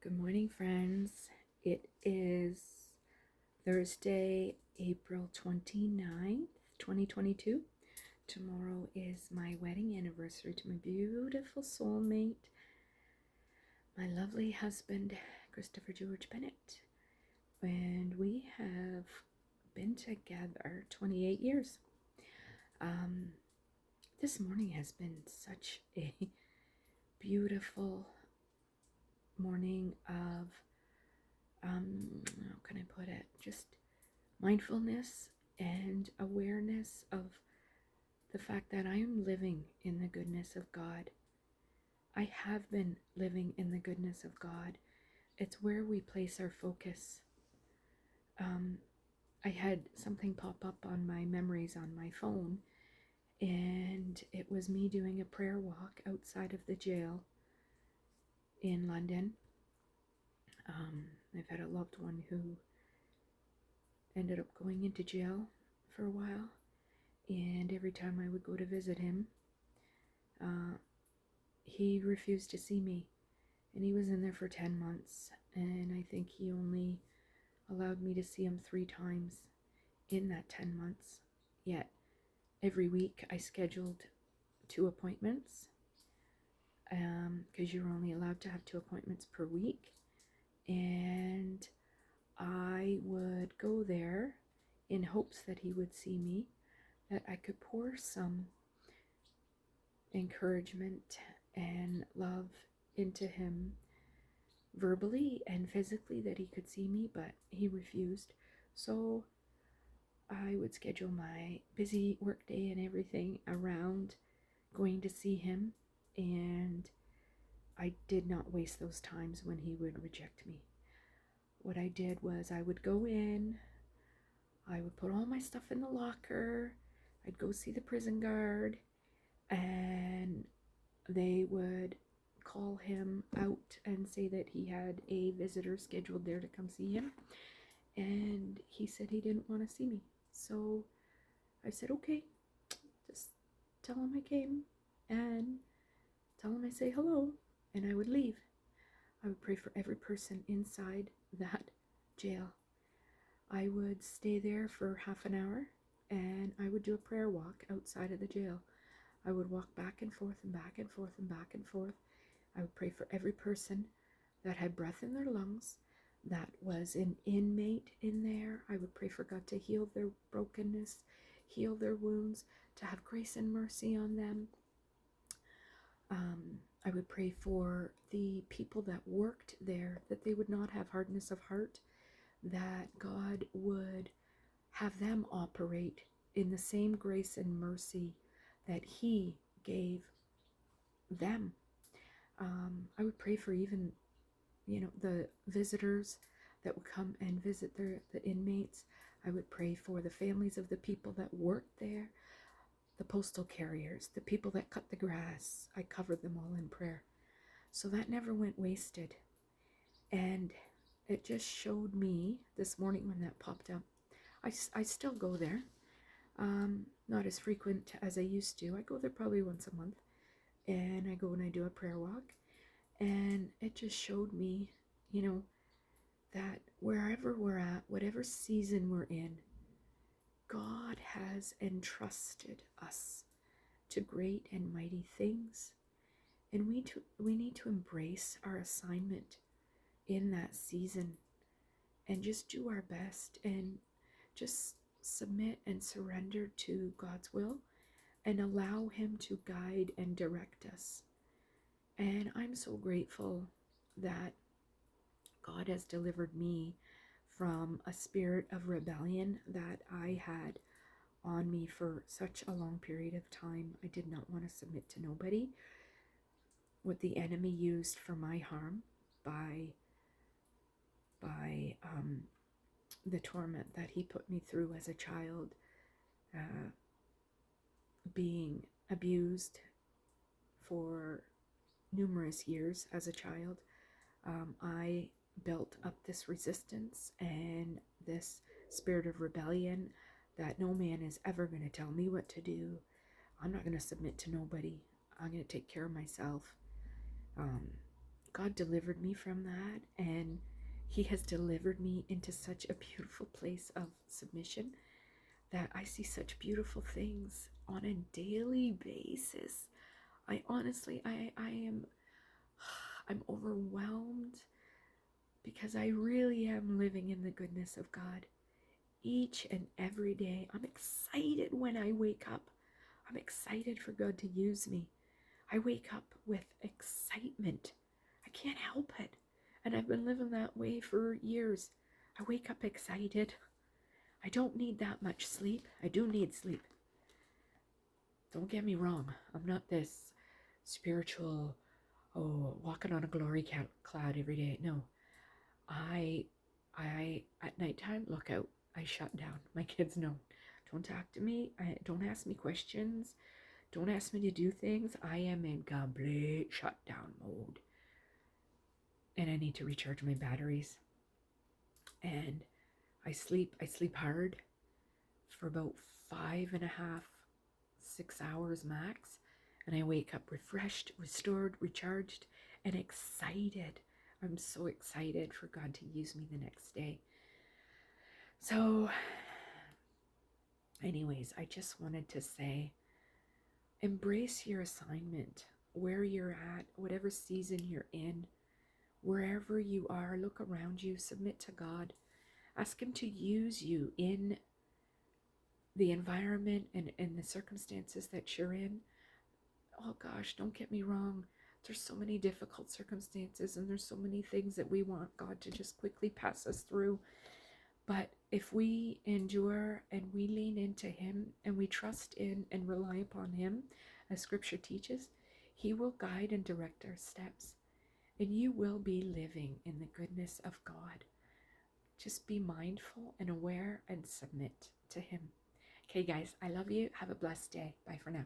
Good morning, friends. It is Thursday, April 29th, 2022. Tomorrow is my wedding anniversary to my beautiful soulmate, my lovely husband, Christopher George Bennett. And we have been together 28 years. This morning has been such a beautiful morning of how can I put it? Just mindfulness and awareness of the fact that I am living in the goodness of God. I have been living in the goodness of God. It's where we place our focus. I had something pop up on my memories on my phone, and it was me doing a prayer walk outside of the jail in London. I've had a loved one who ended up going into jail for a while, and every time I would go to visit him, he refused to see me, and he was in there for 10 months, and I think he only allowed me to see him 3 times in that 10 months. Yet every week I scheduled 2 appointments, because you're only allowed to have 2 appointments per week, and I would go there in hopes that he would see me, that I could pour some encouragement and love into him verbally and physically, that he could see me, but he refused. So I would schedule my busy work day and everything around going to see him, and I did not waste those times when he would reject me. What I did was I would go in, I would put all my stuff in the locker, I'd go see the prison guard, and they would call him out and say that he had a visitor scheduled there to come see him, and he said he didn't want to see me. So I said, okay, just tell him I came and tell him I say hello, and I would leave. I would pray for every person inside that jail. I would stay there for half an hour, and I would do a prayer walk outside of the jail. I would walk back and forth and back and forth and back and forth. I would pray for every person that had breath in their lungs, that was an inmate in there. I would pray for God to heal their brokenness, heal their wounds, to have grace and mercy on them. I would pray for the people that worked there, that they would not have hardness of heart, that God would have them operate in the same grace and mercy that He gave them. I would pray for even, the visitors that would come and visit the inmates. I would pray for the families of the people that worked there, the postal carriers, the people that cut the grass. I covered them all in prayer. So that never went wasted. And it just showed me this morning when that popped up. I still go there, not as frequent as I used to. I go there probably once a month, and I go and I do a prayer walk, and it just showed me, that wherever we're at, whatever season we're in, God has entrusted us to great and mighty things, and we need to embrace our assignment in that season and just do our best and just submit and surrender to God's will and allow Him to guide and direct us. And I'm so grateful that God has delivered me from a spirit of rebellion that I had on me for such a long period of time. I did not want to submit to nobody. What the enemy used for my harm by the torment that he put me through as a child, being abused for numerous years as a child. I built up this resistance and this spirit of rebellion that no man is ever going to tell me what to do. I'm not going to submit to nobody. I'm going to take care of myself. God delivered me from that, and He has delivered me into such a beautiful place of submission that I see such beautiful things on a daily basis. I honestly, I am, I'm overwhelmed because I really am living in the goodness of God each and every day. I'm excited when I wake up. I'm excited for God to use me. I wake up with excitement. I can't help it. And I've been living that way for years. I wake up excited. I don't need that much sleep. I do need sleep. Don't get me wrong. I'm not this spiritual, walking on a glory cloud every day. No. I at nighttime, look out. I shut down. My kids know. Don't talk to me. Don't ask me questions. Don't ask me to do things. I am in complete shutdown mode. And I need to recharge my batteries. And I sleep hard for about 5.5, 6 hours max. And I wake up refreshed, restored, recharged, and excited. I'm so excited for God to use me the next day. So, anyways, I just wanted to say, embrace your assignment, where you're at, whatever season you're in, wherever you are, look around you, submit to God, ask Him to use you in the environment and the circumstances that you're in. Oh gosh, don't get me wrong. There's so many difficult circumstances and there's so many things that we want God to just quickly pass us through. But if we endure and we lean into Him and we trust in and rely upon Him, as Scripture teaches, He will guide and direct our steps. And you will be living in the goodness of God. Just be mindful and aware and submit to Him. Okay, guys, I love you. Have a blessed day. Bye for now.